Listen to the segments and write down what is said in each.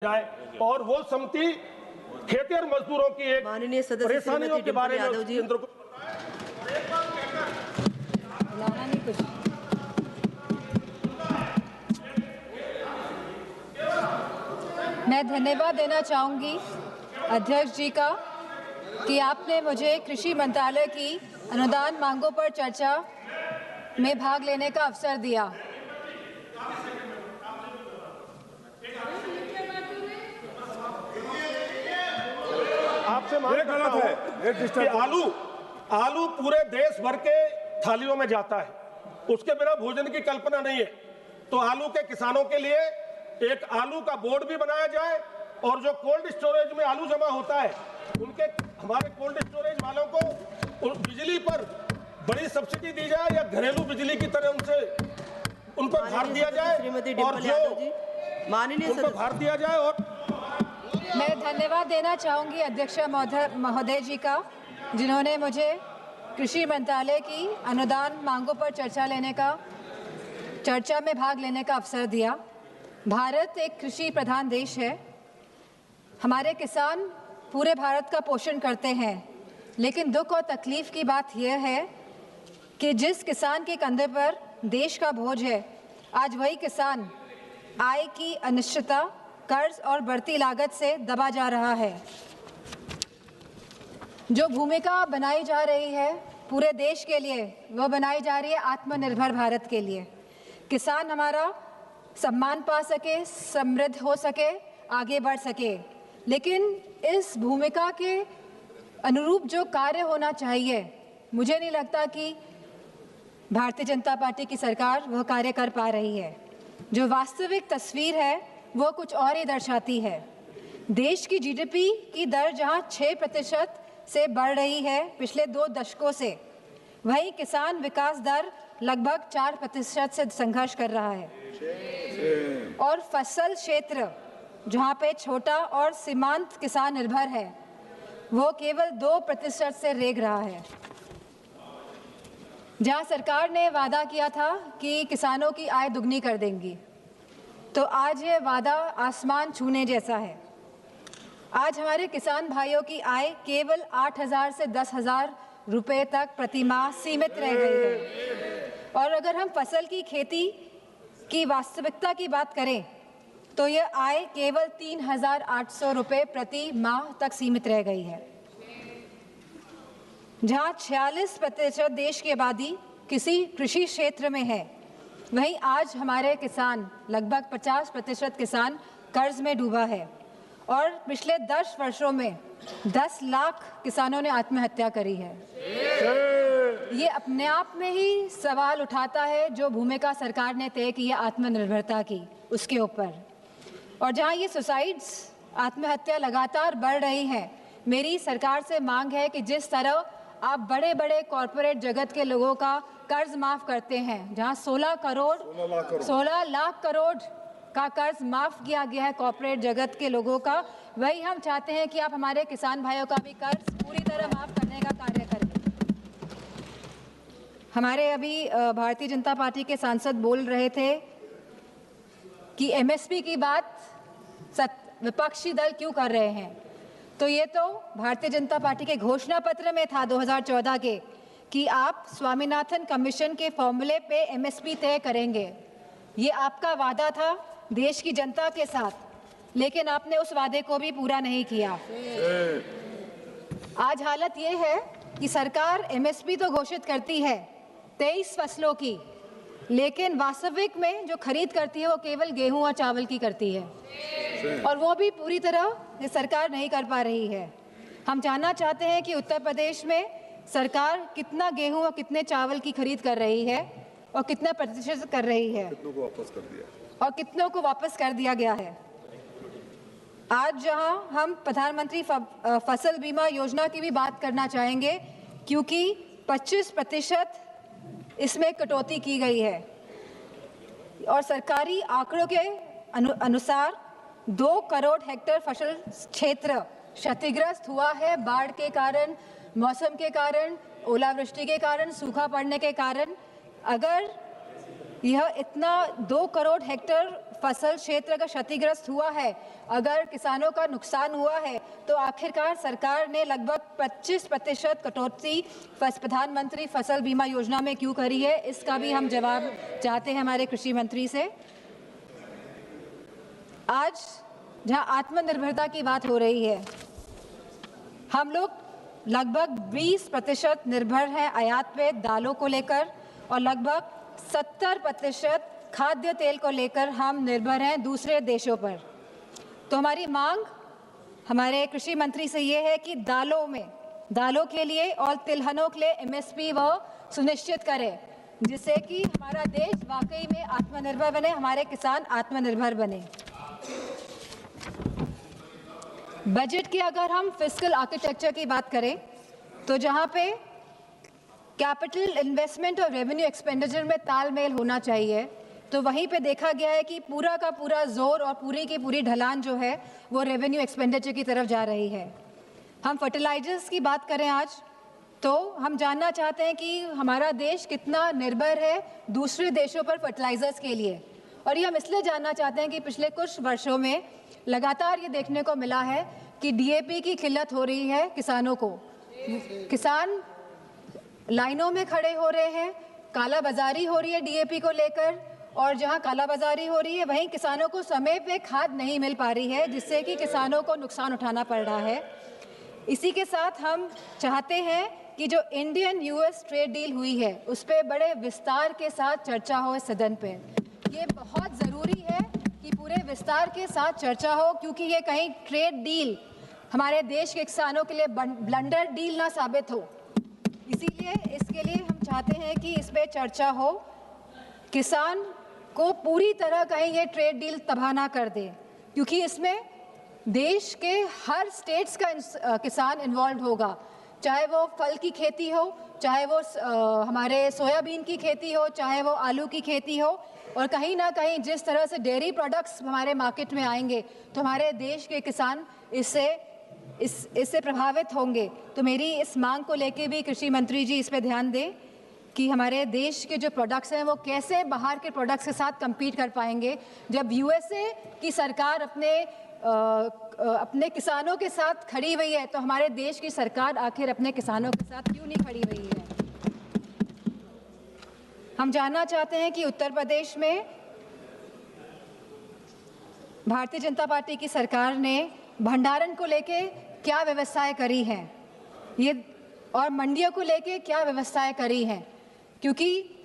जाए और वो समिति खेतिहर मजदूरों की एक माननीय सदस्य परेशानियों के बारे में यादव जी केंद्र को मैं धन्यवाद देना चाहूंगी अध्यक्ष जी का कि आपने मुझे कृषि मंत्रालय की अनुदान मांगों पर चर्चा में भाग लेने का अवसर दिया। आपसे मांग करता हूं कि आलू पूरे देश भर के थालियों में जाता है, उसके बिना भोजन की कल्पना नहीं है। तो आलू के किसानों के लिए एक आलू का बोर्ड भी बनाया जाए और जो कोल्ड स्टोरेज में आलू जमा होता है उनके हमारे कोल्ड स्टोरेज वालों को बिजली पर बड़ी सब्सिडी दी जाए या घरेलू बिजली की तरह उनको भार दिया जाए और जो उनको भार दिया जाए। और मैं धन्यवाद देना चाहूंगी अध्यक्ष महोदय जी का, जिन्होंने मुझे कृषि मंत्रालय की अनुदान मांगों पर चर्चा में भाग लेने का अवसर दिया। भारत एक कृषि प्रधान देश है। हमारे किसान पूरे भारत का पोषण करते हैं, लेकिन दुख और तकलीफ की बात यह है कि जिस किसान के कंधे पर देश का बोझ है, आज वही किसान आय की अनिश्चितता, कर्ज और बढ़ती लागत से दबा जा रहा है। जो भूमिका बनाई जा रही है पूरे देश के लिए, वह बनाई जा रही है आत्मनिर्भर भारत के लिए। किसान हमारा सम्मान पा सके, समृद्ध हो सके, आगे बढ़ सके, लेकिन इस भूमिका के अनुरूप जो कार्य होना चाहिए, मुझे नहीं लगता कि भारतीय जनता पार्टी की सरकार वह कार्य कर पा रही है। जो वास्तविक तस्वीर है वो कुछ और ही दर्शाती है। देश की जीडीपी की दर जहां 6% से बढ़ रही है पिछले 2 दशकों से, वहीं किसान विकास दर लगभग 4% से संघर्ष कर रहा है। और फसल क्षेत्र जहां पे छोटा और सीमांत किसान निर्भर है, वो केवल 2% से रेंग रहा है। जहां सरकार ने वादा किया था कि किसानों की आय दुगनी कर देंगी, तो आज ये वादा आसमान छूने जैसा है। आज हमारे किसान भाइयों की आय केवल 8,000 से 10,000 रुपए तक प्रति माह सीमित रह गई है। और अगर हम फसल की खेती की वास्तविकता की बात करें तो यह आय केवल 3,800 रुपए प्रति माह तक सीमित रह गई है। जहां 46% देश की आबादी किसी कृषि क्षेत्र में है, वहीं आज हमारे किसान लगभग 50% किसान कर्ज में डूबा है। और पिछले 10 वर्षों में 10 लाख किसानों ने आत्महत्या करी है। ये अपने आप में ही सवाल उठाता है जो भूमिका सरकार ने तय की है आत्मनिर्भरता की, उसके ऊपर। और जहां ये सुसाइड्स, आत्महत्या लगातार बढ़ रही हैं, मेरी सरकार से मांग है कि जिस तरह आप बड़े बड़े कॉरपोरेट जगत के लोगों का कर्ज माफ करते हैं, जहां 16 लाख करोड़ का कर्ज माफ किया गया है कॉरपोरेट जगत के लोगों का, वही हम चाहते हैं कि आप हमारे किसान भाइयों का भी कर्ज पूरी तरह माफ करने का कार्य करें। हमारे अभी भारतीय जनता पार्टी के सांसद बोल रहे थे कि एमएसपी की बात विपक्षी दल क्यों कर रहे हैं, तो ये तो भारतीय जनता पार्टी के घोषणा पत्र में था 2014 के कि आप स्वामीनाथन कमीशन के फॉर्मूले पे एमएसपी तय करेंगे। ये आपका वादा था देश की जनता के साथ, लेकिन आपने उस वादे को भी पूरा नहीं किया। आज हालत ये है कि सरकार एमएसपी तो घोषित करती है 23 फसलों की, लेकिन वास्तविक में जो खरीद करती है वो केवल गेहूं और चावल की करती है, और वो भी पूरी तरह ये सरकार नहीं कर पा रही है। हम जानना चाहते हैं कि उत्तर प्रदेश में सरकार कितना गेहूं और कितने चावल की खरीद कर रही है और कितना प्रतिशत कर रही है, कितनों को वापस कर दिया और कितनों को वापस कर दिया गया है। आज जहां हम प्रधानमंत्री फसल बीमा योजना की भी बात करना चाहेंगे, क्योंकि 25% इसमें कटौती की गई है और सरकारी आंकड़ों के अनुसार 2 करोड़ हेक्टेयर फसल क्षेत्र क्षतिग्रस्त हुआ है बाढ़ के कारण, मौसम के कारण, ओलावृष्टि के कारण, सूखा पड़ने के कारण। अगर यह इतना 2 करोड़ हेक्टेयर फसल क्षेत्र अगर क्षतिग्रस्त हुआ है, अगर किसानों का नुकसान हुआ है, तो आखिरकार सरकार ने लगभग 25% कटौती प्रधानमंत्री फसल बीमा योजना में क्यों करी है? इसका भी हम जवाब चाहते हैं हमारे कृषि मंत्री से। आज जहां आत्मनिर्भरता की बात हो रही है, हम लोग लगभग 20% निर्भर हैं आयात पे दालों को लेकर, और लगभग 70% खाद्य तेल को लेकर हम निर्भर हैं दूसरे देशों पर। तो हमारी मांग हमारे कृषि मंत्री से ये है कि दालों के लिए और तिलहनों के लिए MSP वो सुनिश्चित करें, जिससे कि हमारा देश वाकई में आत्मनिर्भर बने, हमारे किसान आत्मनिर्भर बने। बजट की अगर हम फिस्कल आर्किटेक्चर की बात करें, तो जहां पे कैपिटल इन्वेस्टमेंट और रेवेन्यू एक्सपेंडिचर में तालमेल होना चाहिए, तो वहीं पे देखा गया है कि पूरा का पूरा जोर और पूरी की पूरी ढलान जो है वो रेवेन्यू एक्सपेंडिचर की तरफ जा रही है। हम फर्टिलाइजर्स की बात करें आज, तो हम जानना चाहते हैं कि हमारा देश कितना निर्भर है दूसरे देशों पर फर्टिलाइजर्स के लिए, और ये हम इसलिए जानना चाहते हैं कि पिछले कुछ वर्षों में लगातार ये देखने को मिला है कि DAP की किल्लत हो रही है किसानों को। किसान लाइनों में खड़े हो रहे हैं, कालाबाजारी हो रही है DAP को लेकर, और जहां कालाबाजारी हो रही है वहीं किसानों को समय पे खाद नहीं मिल पा रही है, जिससे कि किसानों को नुकसान उठाना पड़ रहा है। इसी के साथ हम चाहते हैं कि जो इंडियन US ट्रेड डील हुई है उस पर बड़े विस्तार के साथ चर्चा हो इस सदन पे। ये बहुत ज़रूरी है कि पूरे विस्तार के साथ चर्चा हो, क्योंकि ये कहीं ट्रेड डील हमारे देश के किसानों के लिए ब्लंडर डील ना साबित हो। इसीलिए इसके लिए हम चाहते हैं कि इस पे चर्चा हो, किसान को पूरी तरह कहीं ये ट्रेड डील तबाह ना कर दे, क्योंकि इसमें देश के हर स्टेट्स का किसान इन्वॉल्व होगा, चाहे वो फल की खेती हो, चाहे वो हमारे सोयाबीन की खेती हो, चाहे वो आलू की खेती हो, और कहीं ना कहीं जिस तरह से डेयरी प्रोडक्ट्स हमारे मार्केट में आएंगे तो हमारे देश के किसान इससे प्रभावित होंगे। तो मेरी इस मांग को लेके भी कृषि मंत्री जी इस पे ध्यान दें कि हमारे देश के जो प्रोडक्ट्स हैं वो कैसे बाहर के प्रोडक्ट्स के साथ compete कर पाएंगे, जब USA की सरकार अपने किसानों के साथ खड़ी हुई है, तो हमारे देश की सरकार आखिर अपने किसानों के साथ क्यों नहीं खड़ी हुई है। हम जानना चाहते हैं कि उत्तर प्रदेश में भारतीय जनता पार्टी की सरकार ने भंडारण को लेके क्या व्यवस्थाएं करी हैं, ये और मंडियों को लेके क्या व्यवस्थाएं करी हैं, क्योंकि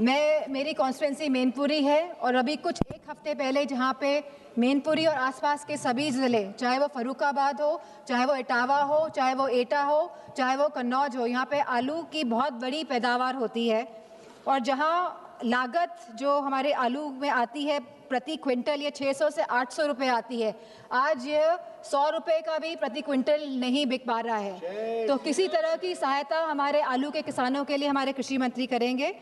मेरी कॉन्स्टिट्यूंसी मैनपुरी है, और अभी कुछ एक हफ्ते पहले जहां पे मैनपुरी और आसपास के सभी ज़िले, चाहे वो फर्रुखाबाद हो, चाहे वो इटावा हो, चाहे वो एटा हो, चाहे वो कन्नौज हो, यहाँ पे आलू की बहुत बड़ी पैदावार होती है, और जहाँ लागत जो हमारे आलू में आती है प्रति क्विंटल ये 600 से 800 रुपये आती है, आज ये 100 रुपये का भी प्रति क्विंटल नहीं बिक पा रहा है। तो किसी तरह की सहायता हमारे आलू के किसानों के लिए हमारे कृषि मंत्री करेंगे।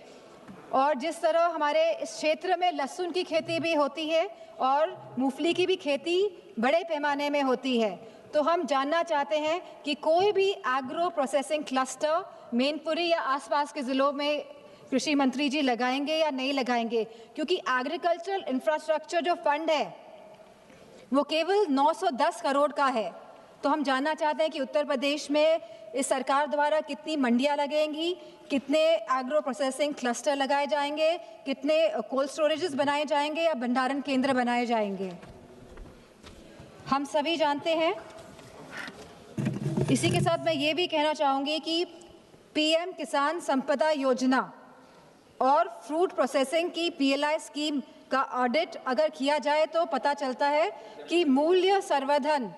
और जिस तरह हमारे इस क्षेत्र में लहसुन की खेती भी होती है और मूंगफली की भी खेती बड़े पैमाने में होती है, तो हम जानना चाहते हैं कि कोई भी एग्रो प्रोसेसिंग क्लस्टर मैनपुरी या आसपास के ज़िलों में कृषि मंत्री जी लगाएंगे या नहीं लगाएंगे, क्योंकि एग्रीकल्चरल इंफ्रास्ट्रक्चर जो फंड है वो केवल 910 करोड़ का है। तो हम जानना चाहते हैं कि उत्तर प्रदेश में इस सरकार द्वारा कितनी मंडियां लगेंगी, कितने एग्रो प्रोसेसिंग क्लस्टर लगाए जाएंगे, कितने कोल्ड स्टोरेजेस बनाए जाएंगे या भंडारण केंद्र बनाए जाएंगे। हम सभी जानते हैं। इसी के साथ मैं ये भी कहना चाहूँगी कि PM किसान संपदा योजना और फ्रूट प्रोसेसिंग की PLI स्कीम का ऑडिट अगर किया जाए तो पता चलता है कि मूल्य संवर्धन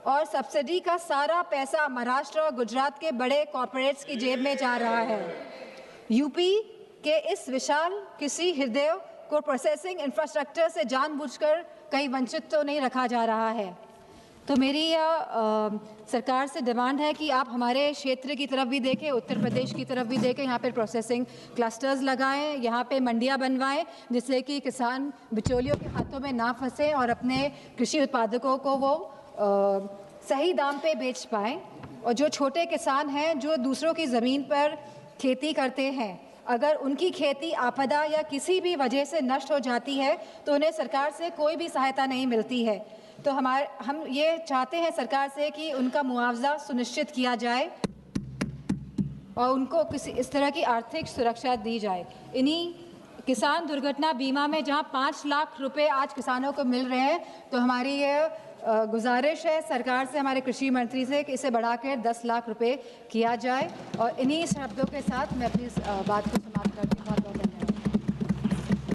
और सब्सिडी का सारा पैसा महाराष्ट्र और गुजरात के बड़े कॉर्पोरेट्स की जेब में जा रहा है। यूपी के इस विशाल कृषि हृदय को प्रोसेसिंग इंफ्रास्ट्रक्चर से जानबूझकर कहीं वंचित तो नहीं रखा जा रहा है। तो मेरी सरकार से डिमांड है कि आप हमारे क्षेत्र की तरफ भी देखें, उत्तर प्रदेश की तरफ भी देखें, यहाँ पे प्रोसेसिंग क्लस्टर्स लगाएं, यहाँ पे मंडियाँ बनवाएं, जिससे कि किसान बिचौलियों के हाथों में ना फंसे और अपने कृषि उत्पादकों को वो सही दाम पे बेच पाएं। और जो छोटे किसान हैं जो दूसरों की ज़मीन पर खेती करते हैं, अगर उनकी खेती आपदा या किसी भी वजह से नष्ट हो जाती है तो उन्हें सरकार से कोई भी सहायता नहीं मिलती है। तो हम ये चाहते हैं सरकार से कि उनका मुआवजा सुनिश्चित किया जाए और उनको किसी इस तरह की आर्थिक सुरक्षा दी जाए। इन्हीं किसान दुर्घटना बीमा में जहां 5 लाख रुपए आज किसानों को मिल रहे हैं, तो हमारी ये गुजारिश है सरकार से, हमारे कृषि मंत्री से, कि इसे बढ़ाकर 10 लाख रुपए किया जाए। और इन्हीं शब्दों के साथ मैं अपनी बात को समाप्त करती हूँ। बहुत बहुत धन्यवाद।